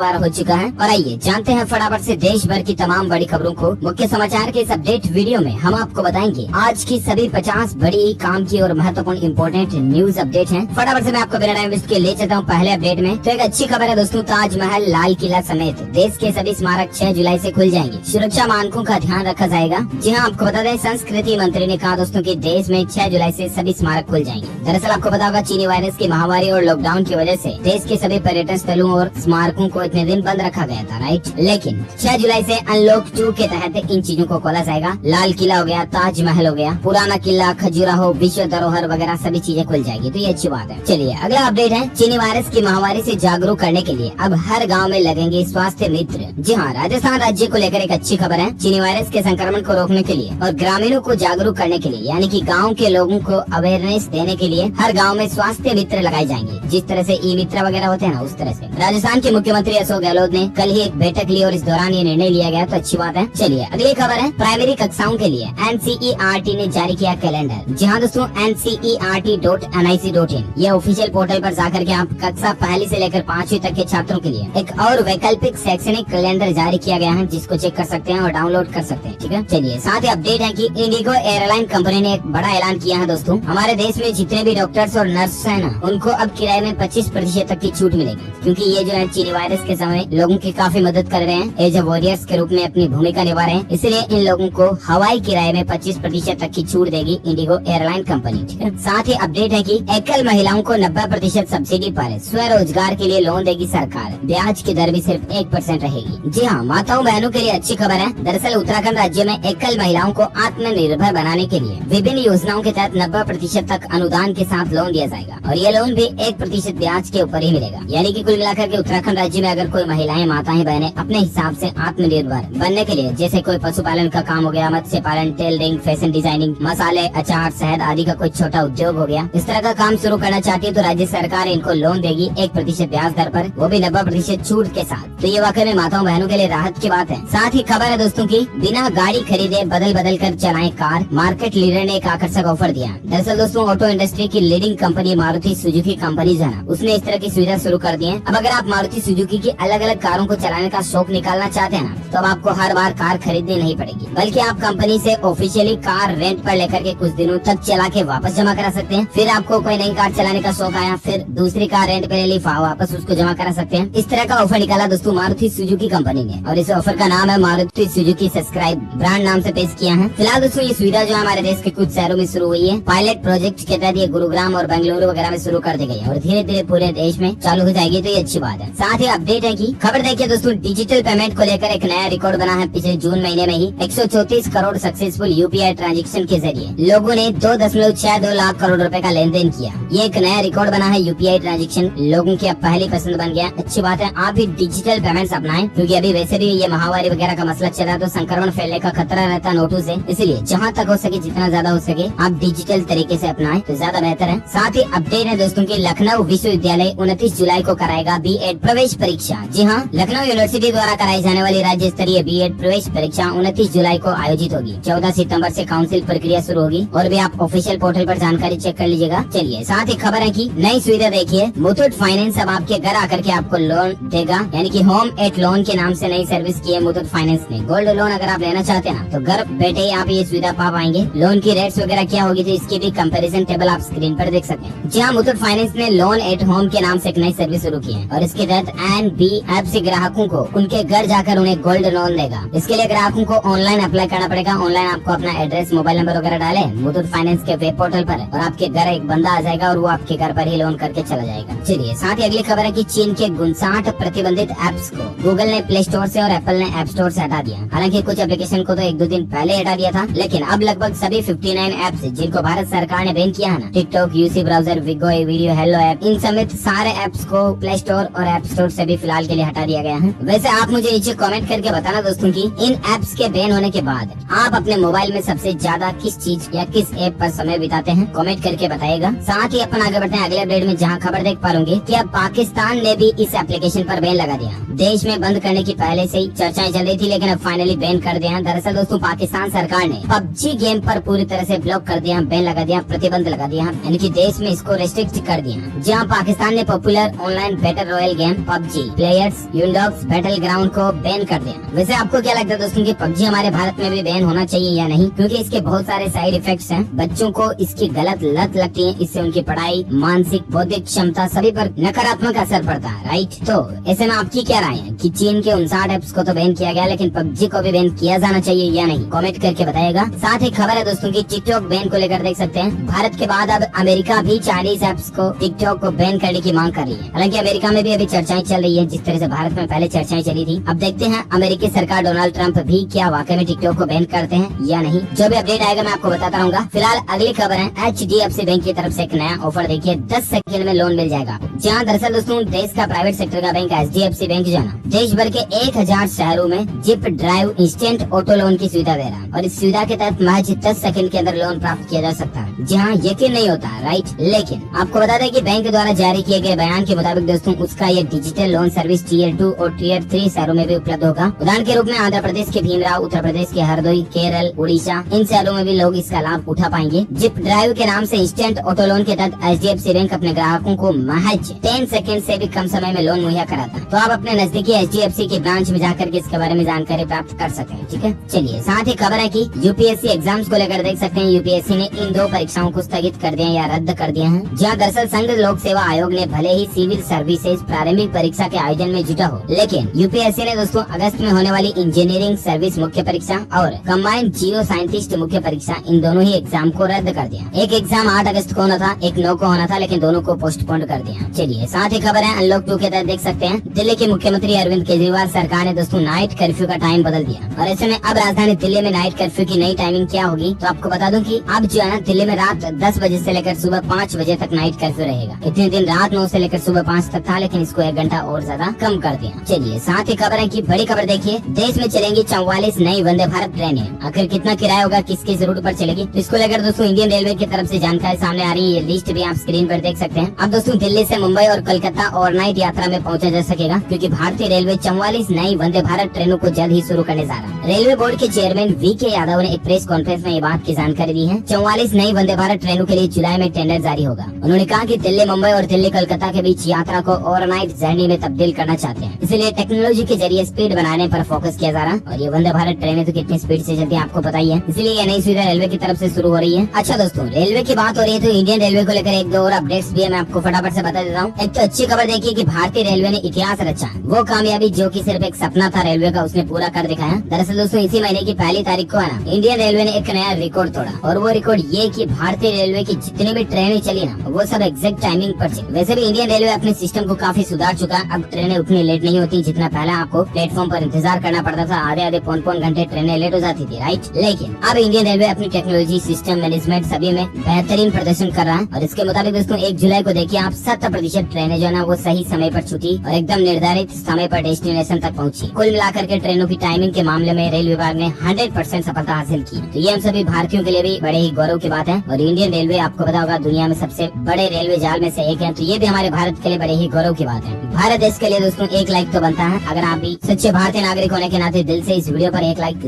बार हो चुका है। और आइए जानते हैं फटाफट से देश भर की तमाम बड़ी खबरों को। मुख्य समाचार के इस अपडेट वीडियो में हम आपको बताएंगे आज की सभी 50 बड़ी काम की और महत्वपूर्ण इंपोर्टेंट न्यूज अपडेट हैं। फटाफट से मैं आपको बिना टाइम वेस्ट के ले चलता हूँ पहले अपडेट में। तो एक अच्छी खबर है दोस्तों, ताजमहल, लाल किला समेत देश के सभी स्मारक 6 जुलाई से खुल जाएंगे। सुरक्षा मानकों का ध्यान रखा जाएगा। जी हाँ, आपको बता दें संस्कृति मंत्री ने कहा दोस्तों की देश में 6 जुलाई से सभी स्मारक खुल जाएंगे। दरअसल आपको पता होगा चीनी वायरस की महामारी और लॉकडाउन की वजह से देश के सभी पर्यटन स्थलों और स्मारकों को इतने दिन बंद रखा गया था, राइट। लेकिन 6 जुलाई से अनलॉक 2 के तहत इन चीजों को खोला जाएगा। लाल किला हो गया, ताजमहल हो गया, पुराना किला, खजुराहो, विश्व धरोहर वगैरह सभी चीजें खुल जाएगी। तो ये अच्छी बात है। चलिए अगला अपडेट है, चीनी वायरस की महामारी से जागरूक करने के लिए अब हर गाँव में लगेंगे स्वास्थ्य मित्र। जी हाँ, राजस्थान राज्य को लेकर एक अच्छी खबर है। चीनी वायरस के संक्रमण को रोकने के लिए और ग्रामीणों को जागरूक करने के लिए, यानी कि गाँव के लोगों को अवेयरनेस देने के लिए हर गाँव में स्वास्थ्य मित्र लगाए जाएंगे। जिस तरह से ई मित्र वगैरह होते हैं ना, उस तरह से राजस्थान के मुख्यमंत्री अशोक गहलोत ने कल ही एक बैठक ली और इस दौरान ये निर्णय लिया गया। तो अच्छी बात है। चलिए अगली खबर है, प्राइमरी कक्षाओं के लिए NCERT ने जारी किया कैलेंडर। जी हाँ दोस्तों, NCERT.nic.in ये ऑफिशियल पोर्टल पर जाकर के आप कक्षा पहली से लेकर 5वीं तक के छात्रों के लिए एक और वैकल्पिक शैक्षणिक कैलेंडर जारी किया गया है, जिसको चेक कर सकते हैं और डाउनलोड कर सकते हैं। ठीक है, चलिए साथ ही अपडेट है कि इंडिगो एयरलाइन कंपनी ने एक बड़ा ऐलान किया है दोस्तों। हमारे देश में जितने भी डॉक्टर्स और नर्स है ना, उनको अब किराए में 25% तक की छूट मिलेगी, क्योंकि ये जो है चीनी वायरस के समय लोगों की काफी मदद कर रहे हैं, एज ए वॉरियर्स के रूप में अपनी भूमिका निभा रहे हैं। इसलिए इन लोगों को हवाई किराए में 25% तक की छूट देगी इंडिगो एयरलाइन कंपनी। ठीक है, साथ ही अपडेट है कि एकल महिलाओं को 90% सब्सिडी पर स्वरोजगार के लिए लोन देगी सरकार। ब्याज की दर भी सिर्फ 1% रहेगी। जी हाँ, माताओं बहनों के लिए अच्छी खबर है। दरअसल उत्तराखंड राज्य में एकल महिलाओं को आत्मनिर्भर बनाने के लिए विभिन्न योजनाओं के तहत 90% तक अनुदान के साथ लोन दिया जाएगा और ये लोन भी 1% ब्याज के ऊपर ही मिलेगा। यानी कि कुल मिलाकर के उत्तराखंड राज्य में अगर कोई महिलाएं, माताएं, बहनें अपने हिसाब से आत्मनिर्भर बनने के लिए, जैसे कोई पशुपालन का काम हो गया, मत्स्य पालन, टेलरिंग, फैशन डिजाइनिंग, मसाले, अचार, शहद आदि का कोई छोटा उद्योग हो गया, इस तरह का काम शुरू करना चाहती है तो राज्य सरकार इनको लोन देगी 1% ब्याज दर पर, वो भी 90% छूट के साथ। तो ये वाकई में माताओं बहनों के लिए राहत की बात है। साथ ही खबर है दोस्तों की बिना गाड़ी खरीदे बदल बदल कर चलाएं कार। मार्केट लीडर ने एक आकर्षक ऑफर दिया। दरअसल दोस्तों ऑटो इंडस्ट्री की leading company Maruti Suzuki company जो है उसने इस तरह की सुविधा शुरू कर दी है। अब अगर आप मारुति सुजुकी की अलग अलग कारों को चलाने का शौक निकालना चाहते हैं ना, तो अब आपको हर बार कार खरीदनी नहीं पड़ेगी, बल्कि आप कंपनी से ऑफिशियली कार रेंट पर लेकर के कुछ दिनों तक चला के वापस जमा करा सकते हैं। फिर आपको कोई नई कार चलाने का शौक आया, फिर दूसरी कार रेंट पे ले ली, वापस उसको जमा करा सकते हैं। इस तरह का ऑफर निकाला दोस्तों मारुति सुजुकी कंपनी ने और इस ऑफर का नाम है मारुति सुजुकी सब्सक्राइब, ब्रांड नाम से पेश किया है। फिलहाल दोस्तों ये सुविधा जो हमारे देश के कुछ शहरों में शुरू हुई है। पायलट प्रोजेक्ट के तहत ये गुरुग्राम और बेंगलुरु वगैरह में शुरू कर दी गई है और धीरे धीरे पूरे देश में चालू हो जाएगी। तो ये अच्छी बात है। साथ ही अपडेट है कि खबर देखिए दोस्तों, डिजिटल पेमेंट को लेकर एक नया रिकॉर्ड बना है। पिछले जून महीने में ही 134 करोड़ सक्सेसफुल UPI ट्रांजेक्शन के जरिए लोगों ने 2.62 लाख करोड़ रुपए का लेन देन किया। ये एक नया रिकॉर्ड बना है। UPI ट्रांजेक्शन लोगों की अब पहली पसंद बन गया। अच्छी बात है, आप भी डिजिटल पेमेंट्स अपनाएं, क्योंकि अभी वैसे भी ये महामारी वगैरह का मसला चल रहा है तो संक्रमण फैलने का खतरा रहता है नोटों से। इसलिए जहाँ तक हो सके, जितना ज्यादा हो सके, आप डिजिटल तरीके से अपनाएं तो ज्यादा बेहतर है। साथ ही अपडेट है दोस्तों की लखनऊ विश्वविद्यालय 29 जुलाई को कराएगा B.Ed प्रवेश परीक्षा। जी हाँ, लखनऊ यूनिवर्सिटी द्वारा कराई जाने वाली राज्य स्तरीय B.Ed प्रवेश परीक्षा 29 जुलाई को आयोजित होगी। 14 सितंबर से काउंसिल प्रक्रिया शुरू होगी और भी आप ऑफिशियल पोर्टल पर जानकारी चेक कर लीजिएगा। चलिए साथ ही खबर है कि नई सुविधा देखिए, मुथूट फाइनेंस अब आपके घर आकर के आपको लोन देगा, यानी कि होम एट लोन के नाम से नई सर्विस की है मुथूट फाइनेंस ने। गोल्ड लोन अगर आप लेना चाहते हैं ना, तो घर बैठे ही आप ये सुविधा पा पाएंगे। लोन की रेट्स वगैरह क्या होगी तो इसकी भी कंपैरिजन टेबल आप स्क्रीन पर देख सकते हैं। जी हाँ, मुथूट फाइनेंस ने लोन एट होम के नाम से एक नई सर्विस शुरू की है और इसके तहत NB ऐप से ग्राहकों को उनके घर जाकर उन्हें गोल्ड लोन देगा। इसके लिए ग्राहकों को ऑनलाइन अप्लाई करना पड़ेगा। ऑनलाइन आपको अपना एड्रेस, मोबाइल नंबर वगैरह डाले मुथूट फाइनेंस के वेब पोर्टल पर और आपके घर एक बंदा आ जाएगा और वो आपके घर पर ही लोन करके चला जाएगा। चलिए साथ ही अगली खबर है कि चीन के 59 प्रतिबंधित ऐप्स को गूगल ने प्ले स्टोर से और एप्पल ने ऐप स्टोर से हटा दिया। हालांकि कुछ एप्लीकेशन को तो 1-2 दिन पहले हटा दिया था, लेकिन अब लगभग सभी 59 ऐप्स जिनको भारत सरकार ने बैन किया है ना, TikTok, UC browser, Vigo, video, hello app, इन समेत सारे ऐप्स को प्ले स्टोर और ऐप स्टोर से भी फिलहाल के लिए हटा दिया गया है। वैसे आप मुझे नीचे कमेंट करके बताना दोस्तों की इन ऐप्स के बैन होने के बाद आप अपने मोबाइल में सबसे ज्यादा किस चीज या किस ऐप पर समय बिताते हैं, कमेंट करके बताइएगा। साथ ही अपन आगे बढ़ते हैं अगले अपडेट में, जहां खबर देख पा लोगे कि अब पाकिस्तान ने भी इस एप्लीकेशन पर बैन लगा दिया। देश में बंद करने की पहले से ही चर्चाएं चल रही थी, लेकिन अब फाइनली बैन कर दिया। दरअसल दोस्तों पाकिस्तान सरकार ने PUBG गेम पर पूरी तरह से ब्लॉक कर दिया, बैन लगा दिया, प्रतिबंध लगा दिया, यानी कि देश में इसको रेस्ट्रिक्ट कर दिया। जहां पाकिस्तान ने popular online battle royale game PUBG players unknown's battle ground को बैन कर दिया। वैसे आपको क्या लगता है दोस्तों कि पबजी हमारे भारत में भी बैन होना चाहिए या नहीं, क्योंकि इसके बहुत सारे साइड इफेक्ट्स हैं। बच्चों को इसकी गलत लत लगती है, इससे उनकी पढ़ाई, मानसिक, बौद्धिक क्षमता सभी पर नकारात्मक असर पड़ता है, राइट। तो ऐसे में आपकी क्या राय है कि चीन के 59 ऐप्स को तो बैन किया गया, लेकिन पबजी को भी बैन किया जाना चाहिए या नहीं, कमेंट करके बताइएगा। साथ ही खबर है दोस्तों की टिकटॉक बैन को लेकर देख सकते हैं, भारत के बाद अब अमेरिका भी चाइनीज ऐप्स को टिकटॉक को बैन करने की मांग कर रही है। हालांकि अमेरिका में भी अभी चर्चाएं चल रही है, जिस तरह से भारत में पहले चर्चाएं चली थी। अब देखते हैं अमेरिकी सरकार डोनाल्ड ट्रंप भी क्या वाकई में टिकटॉक को बैन करते हैं या नहीं। जो भी अपडेट आएगा मैं आपको बताता रहूंगा। फिलहाल अगली खबर है HDFC बैंक की तरफ से एक नया ऑफर, देखिए 10 सेकंड में लोन मिल जाएगा। जहां दरअसल दोस्तों देश का प्राइवेट सेक्टर का बैंक HDFC बैंक जो है ना, देश भर के 1000 शहरों में zip drive instant auto loan की सुविधा दे रहा है और इस सुविधा के तहत महज 10 सेकंड के अंदर लोन प्राप्त किया जा सकता है। जी हाँ, यकीन नहीं होता, राइट। लेकिन आपको बता दें कि बैंक द्वारा जारी किए गए बयान के मुताबिक दोस्तों उसका ये डिजिटल लोन सर्विस Tier 2 और Tier 3 शहरों में भी उपलब्ध होगा। उदाहरण के रूप में आंध्र प्रदेश के भीमराव, उत्तर प्रदेश के हरदोई, केरल, उड़ीसा, इन शहरों में भी लोग इसका लाभ उठा पाएंगे। जिप ड्राइव के नाम से इंस्टेंट ऑटो लोन के तहत HDFC बैंक अपने ग्राहकों को महज 10 सेकंड से भी कम समय में लोन मुहैया कराता है। तो आप अपने नजदीकी HDFC के ब्रांच में जाकर के इसके बारे में जानकारी प्राप्त कर सकते हैं, ठीक है। चलिए साथ ही खबर है कि UPSC एग्जाम्स को लेकर देख सकते हैं, UPSC ने इन 2 परीक्षाओं को स्थगित कर दिया या रद्द कर दिया है। जहाँ दरअसल संघ लोक सेवा आयोग ने भले ही सिविल सर्विसेज प्रारंभिक परीक्षा के आयोजन में जुटा हो, लेकिन UPSC ने दोस्तों अगस्त में होने वाली इंजीनियरिंग सर्विस मुख्य परीक्षा और कंबाइंड जियो साइंटिस्ट मुख्य परीक्षा, इन दोनों ही एग्जाम को रद्द कर दिया। एक एग्जाम 8 अगस्त को होना था, एक 9 को होना था, लेकिन दोनों को पोस्टपोन कर दिया। चलिए साथ ही खबर है अनलॉक 2 के तहत देख सकते हैं, दिल्ली के मुख्यमंत्री अरविंद केजरीवाल सरकार ने दोस्तों नाइट कर्फ्यू का टाइम बदल दिया और ऐसे में अब राजधानी दिल्ली में नाइट कर्फ्यू की नई टाइमिंग क्या होगी, तो आपको बता दूं कि अब जो है ना दिल्ली में रात 10 बजे से लेकर सुबह 5 बजे तक नाइट कर्फ्यू रहेगा। इतने दिन रात 9 से लेकर सुबह 5 तक था, लेकिन इसको 1 घंटा और ज्यादा कम कर दिया। चलिए साथ ही खबर है कि बड़ी खबर देखिए, देश में चलेंगी 44 नई वंदे भारत ट्रेनें। आखिर कितना किराया होगा, किस किस रूट पर चलेगी, तो इसको लेकर दोस्तों इंडियन रेलवे की तरफ से जानकारी सामने आ रही है। ये लिस्ट भी आप स्क्रीन पर देख सकते हैं। अब दोस्तों दिल्ली से मुंबई और कोलकाता ओवरनाइट यात्रा में पहुंचा जा सकेगा, क्योंकि भारतीय रेलवे 44 नई वंदे भारत ट्रेनों को जल्द ही शुरू करने जा रहा है। रेलवे बोर्ड के चेयरमैन VK यादव ने एक प्रेस कॉन्फ्रेंस में ये बात की जानकारी दी है। 44 नई वंदे भारत ट्रेनों के लिए जुलाई में टेंडर जारी होगा। उन्होंने कहा कि दिल्ली मुंबई और दिल्ली कोलकाता के बीच यात्रा को ओवरनाइट जर्नी में तब्दील करना चाहते हैं, इसलिए टेक्नोलॉजी के जरिए स्पीड बनाने पर फोकस किया जा रहा है। और ये वंदे भारत ट्रेनें तो कितनी स्पीड से चलती है आपको पता ही है, इसलिए ये नई सुविधा रेलवे की तरफ से शुरू हो रही है। अच्छा दोस्तों, रेलवे की बात हो रही है तो इंडियन रेलवे को लेकर 1-2 और अपडेट्स भी है, मैं आपको फटाफट से बता देता हूँ। एक तो अच्छी खबर देखिए कि भारतीय रेलवे ने इतिहास रचा, वो कामयाबी जो कि सिर्फ एक सपना था रेलवे का, उसने पूरा कर दिखाया। दरअसल दोस्तों इसी महीने की 1 तारीख को है ना, इंडियन रेलवे ने एक नया रिकॉर्ड तोड़ा, और वो रिकॉर्ड ये कि भारतीय रेलवे की जितनी भी ट्रेनें चली ना, वो सब एग्जैक्ट टाइमिंग पर चली। वैसे भी इंडियन रेलवे अपने सिस्टम को काफी सुधार चुका है। अब ट्रेनें उतनी लेट नहीं होती जितना पहले आपको प्लेटफॉर्म पर इंतजार करना पड़ता था, आधे पौन घंटे ट्रेनें लेट हो जाती थी, राइट। लेकिन अब इंडियन रेलवे अपनी टेक्नोलॉजी, सिस्टम मैनेजमेंट सभी में बेहतरीन प्रदर्शन कर रहा है। और इसके मुताबिक दोस्तों 1 जुलाई को देखिए आप 70% ट्रेनें जो है ना वो सही समय पर छूटी और एकदम निर्धारित समय पर डेस्टिनेशन तक पहुंची। कुल मिलाकर के ट्रेनों की टाइमिंग के मामले में रेल विभाग ने 100% सफलता हासिल की। तो ये हम सभी भारतीयों के लिए भी बड़े ही गौरव की बात है। और इंडियन रेलवे आपको पता होगा दुनिया में सबसे बड़े रेलवे जाल में से एक है, तो ये भी हमारे भारत के लिए बड़े ही गौरव की बात है। भारत देश के लिए दोस्तों 1 लाइक तो बनता है। अगर आप भी सच्चे भारतीय नागरिक होने के नाते दिल से इस वीडियो पर 1 लाइक